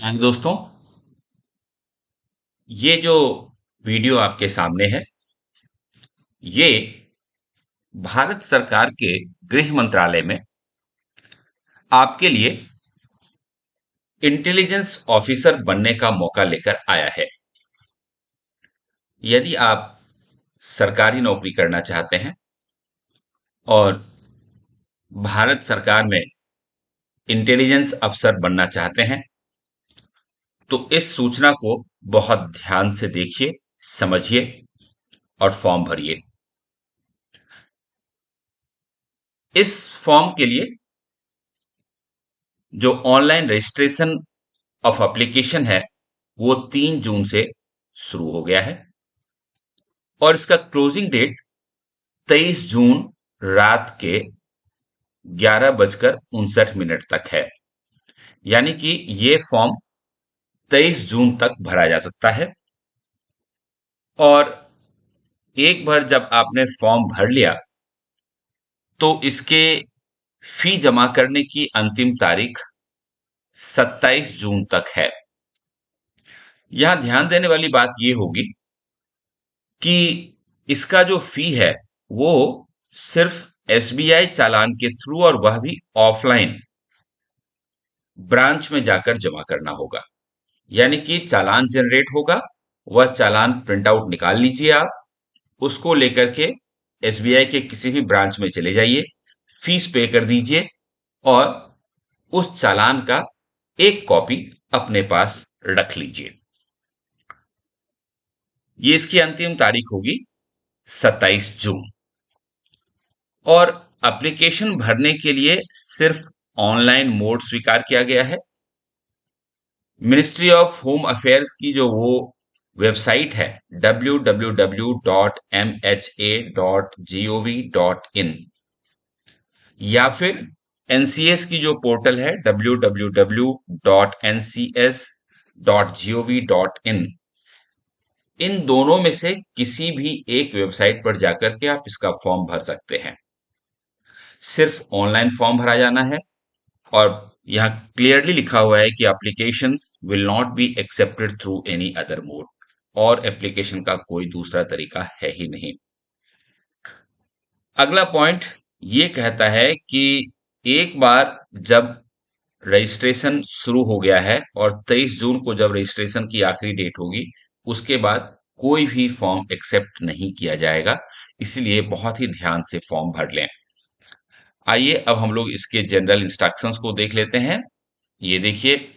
हाँ दोस्तों, ये जो वीडियो आपके सामने है, ये भारत सरकार के गृह मंत्रालय में आपके लिए इंटेलिजेंस ऑफिसर बनने का मौका लेकर आया है। यदि आप सरकारी नौकरी करना चाहते हैं और भारत सरकार में इंटेलिजेंस अफसर बनना चाहते हैं, तो इस सूचना को बहुत ध्यान से देखिए, समझिए और फॉर्म भरिए। इस फॉर्म के लिए जो ऑनलाइन रजिस्ट्रेशन ऑफ एप्लीकेशन है, वो 3 जून से शुरू हो गया है और इसका क्लोजिंग डेट 23 जून रात के 11:59 तक है। यानी कि ये फॉर्म 23 जून तक भरा जा सकता है और एक बार जब आपने फॉर्म भर लिया तो इसके फी जमा करने की अंतिम तारीख 27 जून तक है। यहां ध्यान देने वाली बात यह होगी कि इसका जो फी है वो सिर्फ एसबीआई चालान के थ्रू, और वह भी ऑफलाइन ब्रांच में जाकर जमा करना होगा। यानी कि चालान जनरेट होगा, वह चालान प्रिंट आउट निकाल लीजिए आप, उसको लेकर के एसबीआई के किसी भी ब्रांच में चले जाइए, फीस पे कर दीजिए और उस चालान का एक कॉपी अपने पास रख लीजिए। ये इसकी अंतिम तारीख होगी 27 जून। और एप्लीकेशन भरने के लिए सिर्फ ऑनलाइन मोड स्वीकार किया गया है। मिनिस्ट्री ऑफ होम अफेयर्स की जो वो वेबसाइट है www.mha.gov.in, या फिर एनसीएस की जो पोर्टल है www.ncs.gov.in, इन दोनों में से किसी भी एक वेबसाइट पर जाकर के आप इसका फॉर्म भर सकते हैं। सिर्फ ऑनलाइन फॉर्म भरा जाना है और यहाँ क्लियरली लिखा हुआ है कि applications will not be accepted through any other mode, और एप्लीकेशन का कोई दूसरा तरीका है ही नहीं। अगला पॉइंट ये कहता है कि एक बार जब रजिस्ट्रेशन शुरू हो गया है और 23 जून को जब रजिस्ट्रेशन की आखिरी डेट होगी, उसके बाद कोई भी फॉर्म एक्सेप्ट नहीं किया जाएगा। इसलिए बहुत ही ध्यान से फॉर्म भर लें। आइए अब हम लोग इसके जनरल इंस्ट्रक्शंस को देख लेते हैं। ये देखिए,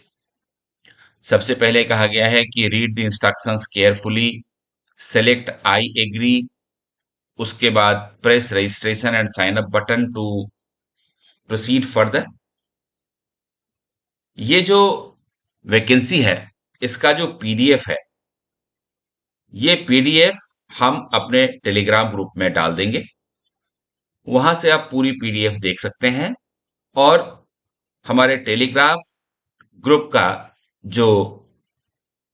सबसे पहले कहा गया है कि read the instructions carefully, select I agree, उसके बाद press registration and sign up button to proceed further. ये जो वैकेंसी है, इसका जो पीडीएफ है, ये पीडीएफ हम अपने टेलीग्राम ग्रुप में डाल देंगे। वहां से आप पूरी पीडीएफ देख सकते हैं और हमारे टेलीग्राम ग्रुप का जो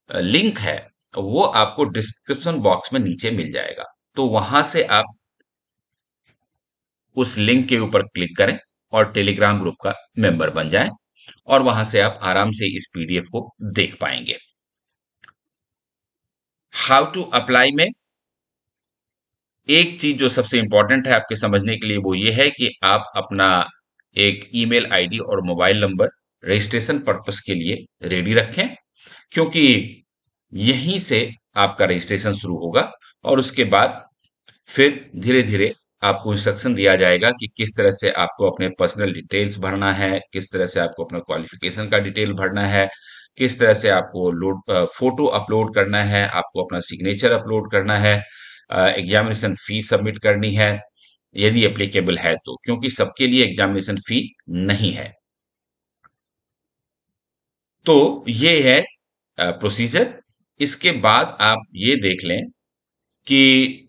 लिंक है वो आपको डिस्क्रिप्शन बॉक्स में नीचे मिल जाएगा। तो वहां से आप उस लिंक के ऊपर क्लिक करें और टेलीग्राम ग्रुप का मेंबर बन जाएं और वहां से आप आराम से इस पीडीएफ को देख पाएंगे। हाउ टू अप्लाई में एक चीज जो सबसे इंपॉर्टेंट है आपके समझने के लिए, वो ये है कि आप अपना एक ईमेल आईडी और मोबाइल नंबर रजिस्ट्रेशन पर्पस के लिए रेडी रखें, क्योंकि यहीं से आपका रजिस्ट्रेशन शुरू होगा और उसके बाद फिर धीरे धीरे आपको इंस्ट्रक्शन दिया जाएगा कि किस तरह से आपको अपने पर्सनल डिटेल्स भरना है, किस तरह से आपको अपना क्वालिफिकेशन का डिटेल भरना है, किस तरह से आपको फोटो अपलोड करना है, आपको अपना सिग्नेचर अपलोड करना है, एग्जामिनेशन फी सबमिट करनी है यदि एप्लीकेबल है तो, क्योंकि सबके लिए एग्जामिनेशन फी नहीं है। तो ये है प्रोसीजर। इसके बाद आप ये देख लें कि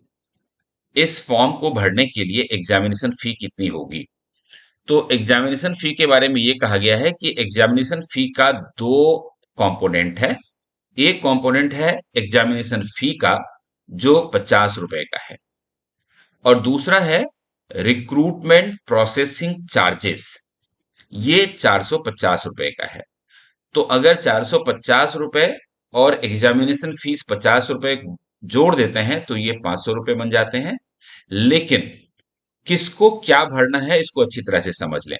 इस फॉर्म को भरने के लिए एग्जामिनेशन फी कितनी होगी। तो एग्जामिनेशन फी के बारे में ये कहा गया है कि एग्जामिनेशन फी का दो कंपोनेंट है। एक कंपोनेंट है एग्जामिनेशन फी का जो 50 रुपए का है, और दूसरा है रिक्रूटमेंट प्रोसेसिंग चार्जेस, ये 450 रुपए का है। तो अगर 450 रुपए और एग्जामिनेशन फीस 50 रुपए जोड़ देते हैं तो ये 500 रुपए बन जाते हैं। लेकिन किसको क्या भरना है इसको अच्छी तरह से समझ लें।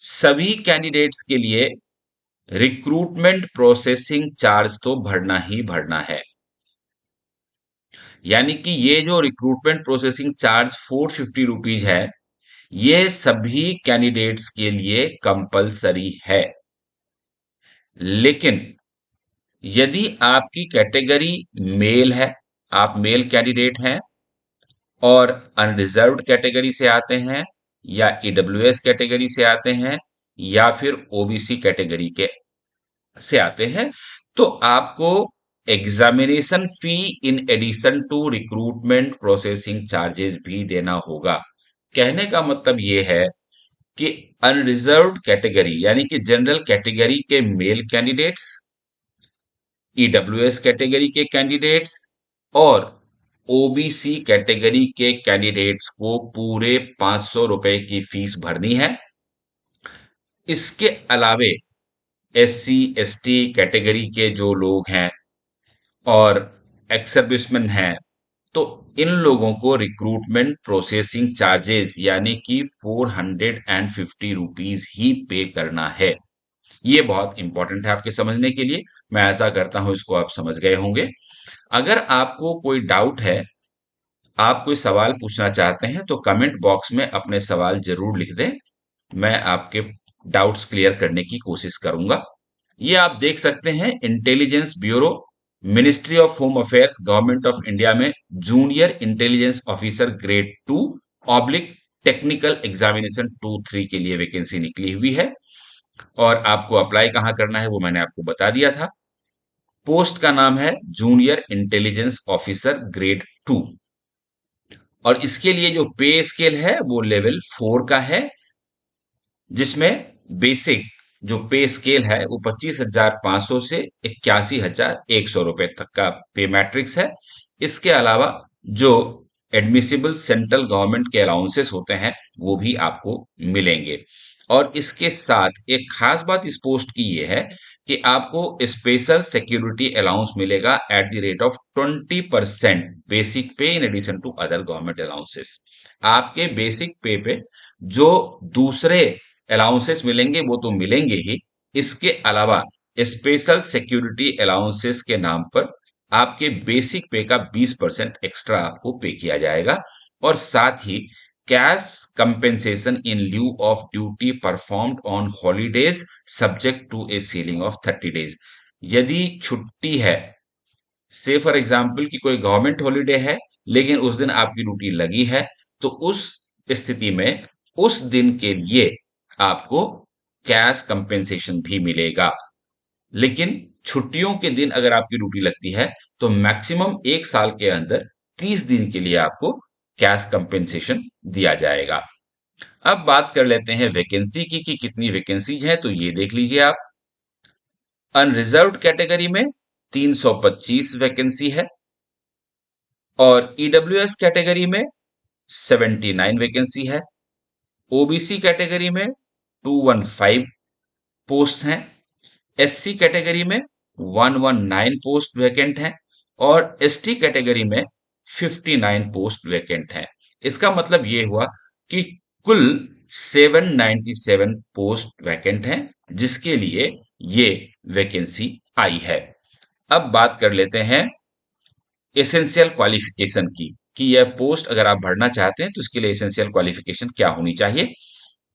सभी कैंडिडेट्स के लिए रिक्रूटमेंट प्रोसेसिंग चार्ज तो भरना ही भरना है। यानी कि ये जो रिक्रूटमेंट प्रोसेसिंग चार्ज 450 रुपीज है, ये सभी कैंडिडेट्स के लिए कंपलसरी है। लेकिन यदि आपकी कैटेगरी मेल है, आप मेल कैंडिडेट हैं और अनरिजर्व्ड कैटेगरी से आते हैं, या ईडब्ल्यूएस कैटेगरी से आते हैं, या फिर ओबीसी कैटेगरी के से आते हैं, तो आपको examination fee in addition to recruitment processing charges भी देना होगा। कहने का मतलब यह है कि अनरिजर्व्ड कैटेगरी यानी कि जनरल कैटेगरी के मेल कैंडिडेट्स, ईडब्ल्यूएस कैटेगरी के कैंडिडेट्स और ओबीसी कैटेगरी के कैंडिडेट्स को पूरे 500 रुपए की फीस भरनी है। इसके अलावे एससी एसटी कैटेगरी के जो लोग हैं और एक्स सर्विसमैन हैं, तो इन लोगों को रिक्रूटमेंट प्रोसेसिंग चार्जेस यानी कि 450 रुपीज ही पे करना है। ये बहुत इंपॉर्टेंट है आपके समझने के लिए। मैं ऐसा करता हूं इसको आप समझ गए होंगे। अगर आपको कोई डाउट है, आप कोई सवाल पूछना चाहते हैं, तो कमेंट बॉक्स में अपने सवाल जरूर लिख दें। मैं आपके डाउट्स क्लियर करने की कोशिश करूंगा। ये आप देख सकते हैं intelligence bureau, ministry of home affairs, government of India में junior intelligence officer grade 2 oblique technical examination 2-3 के लिए वैकेंसी निकली हुई है। और आपको अप्लाई कहां करना है वो मैंने आपको बता दिया था। पोस्ट का नाम है जूनियर इंटेलिजेंस ऑफिसर ग्रेड 2 और इसके लिए जो पे स्केल है वो लेवल 4 का है, जिसमें बेसिक जो पे स्केल है वो 25,500 से 81,100 रुपए तक का पे मैट्रिक्स है। इसके अलावा जो एडमिसिबल सेंट्रल गवर्नमेंट के अलाउंसेस होते हैं वो भी आपको मिलेंगे। और इसके साथ एक खास बात इस पोस्ट की ये है कि आपको स्पेशल सिक्योरिटी अलाउंस मिलेगा at the rate of 20% basic pay in addition to other government allowances. आपके बेसिक पे पे जो दूसरे अलाउंसेस मिलेंगे वो तो मिलेंगे ही, इसके अलावा स्पेशल सिक्योरिटी अलाउंसेस के नाम पर आपके बेसिक पे का 20% एक्स्ट्रा आपको पे किया जाएगा। और साथ ही cash compensation in lieu of duty performed on holidays subject to a ceiling of 30 days. यदि छुट्टी है, से फॉर एग्जाम्पल कि कोई गवर्नमेंट हॉलीडे है लेकिन उस दिन आपकी ड्यूटी लगी है, तो उस स्थिति में उस दिन के लिए आपको कैश कंपेंसेशन भी मिलेगा। लेकिन छुट्टियों के दिन अगर आपकी ड्यूटी लगती है तो मैक्सिमम 1 साल के अंदर 30 दिन के लिए आपको कैश कंपेंसेशन दिया जाएगा। अब बात कर लेते हैं वैकेंसी की कि कितनी वैकेंसीज हैं, तो ये देख लीजिए आप। अनरिजर्व्ड कैटेगरी में 325 वैकेंसी है और ईडब्ल्यूएस कैटेगरी में 79 वैकेंसी है। ओबीसी कैटेगरी में 215 पोस्ट हैं। एससी कैटेगरी में 119 पोस्ट वैकेंट हैं और एसटी कैटेगरी में 59 पोस्ट वैकेंट हैं। इसका मतलब ये हुआ कि कुल 797 पोस्ट वैकेंट हैं जिसके लिए ये वैकेंसी आई है। अब बात कर लेते हैं एसेंशियल क्वालिफिकेशन की कि यह पोस्ट अगर आप भरना चाहते हैं तो इसके लिए एसेंशियल क्वालिफिकेशन क्या होनी चाहिए।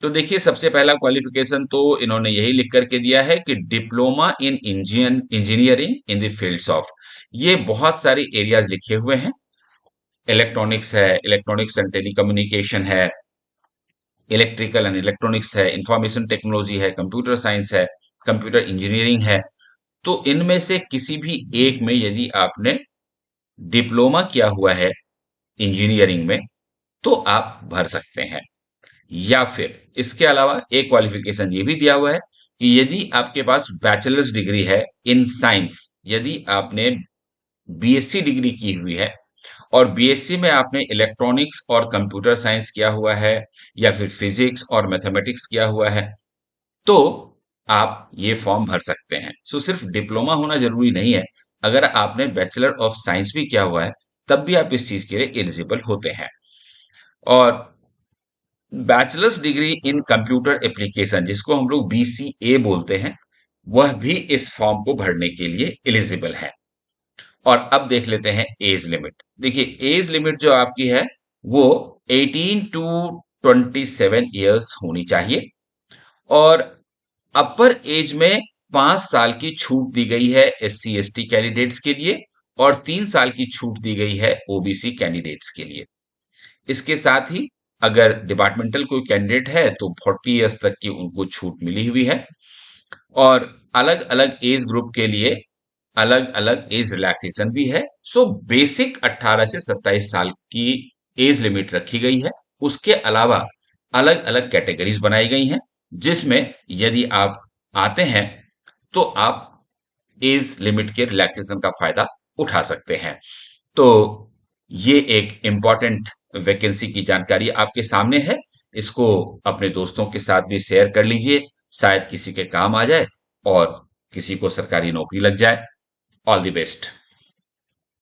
तो देखिए, सबसे पहला क्वालिफिकेशन तो इन्होंने यही लिख करके दिया है कि diploma in engineering in the fields of, ये बहुत सारे एरियाज लिखे हुए हैं। इलेक्ट्रॉनिक्स है, इलेक्ट्रॉनिक्स एंड टेलीकम्युनिकेशन है, इलेक्ट्रिकल एंड इलेक्ट्रॉनिक्स है, इंफॉर्मेशन टेक्नोलॉजी है, कंप्यूटर साइंस है, कंप्यूटर इंजीनियरिंग है। तो इनमें से किसी भी एक में यदि आपने डिप्लोमा किया हुआ है इंजीनियरिंग में तो आप भर सकते हैं। या फिर इसके अलावा एक क्वालिफिकेशन ये भी दिया हुआ है कि यदि आपके पास बैचलर्स डिग्री है इन साइंस, यदि आपने बीएससी डिग्री की हुई है और बीएससी में आपने इलेक्ट्रॉनिक्स और कंप्यूटर साइंस किया हुआ है या फिर फिजिक्स और मैथमेटिक्स किया हुआ है, तो आप ये फॉर्म भर सकते हैं। सो सिर्फ डिप्लोमा होना जरूरी नहीं है, अगर आपने बैचलर ऑफ साइंस भी किया हुआ है तब भी आप इस चीज के लिए एलिजिबल होते हैं। और bachelors degree in computer application, जिसको हम लोग बीसीए बोलते हैं, वह भी इस फॉर्म को भरने के लिए एलिजिबल है। और अब देख लेते हैं एज लिमिट। देखिए एज लिमिट जो आपकी है वो 18 टू 27 ईयर्स होनी चाहिए। और अपर एज में 5 साल की छूट दी गई है एससी एसटी कैंडिडेट्स के लिए, और 3 साल की छूट दी गई है ओबीसी कैंडिडेट्स के लिए। इसके साथ ही अगर डिपार्टमेंटल कोई कैंडिडेट है तो 40 ईयर्स तक की उनको छूट मिली हुई है। और अलग अलग एज ग्रुप के लिए अलग अलग एज रिलैक्सेशन भी है। सो बेसिक 18 से 27 साल की एज लिमिट रखी गई है। उसके अलावा अलग अलग कैटेगरीज बनाई गई हैं, जिसमें यदि आप आते हैं तो आप एज लिमिट के रिलैक्सेशन का फायदा उठा सकते हैं। तो ये एक इम्पॉर्टेंट वैकेंसी की जानकारी आपके सामने है। इसको अपने दोस्तों के साथ भी शेयर कर लीजिए, शायद किसी के काम आ जाए और किसी को सरकारी नौकरी लग जाए। All the best.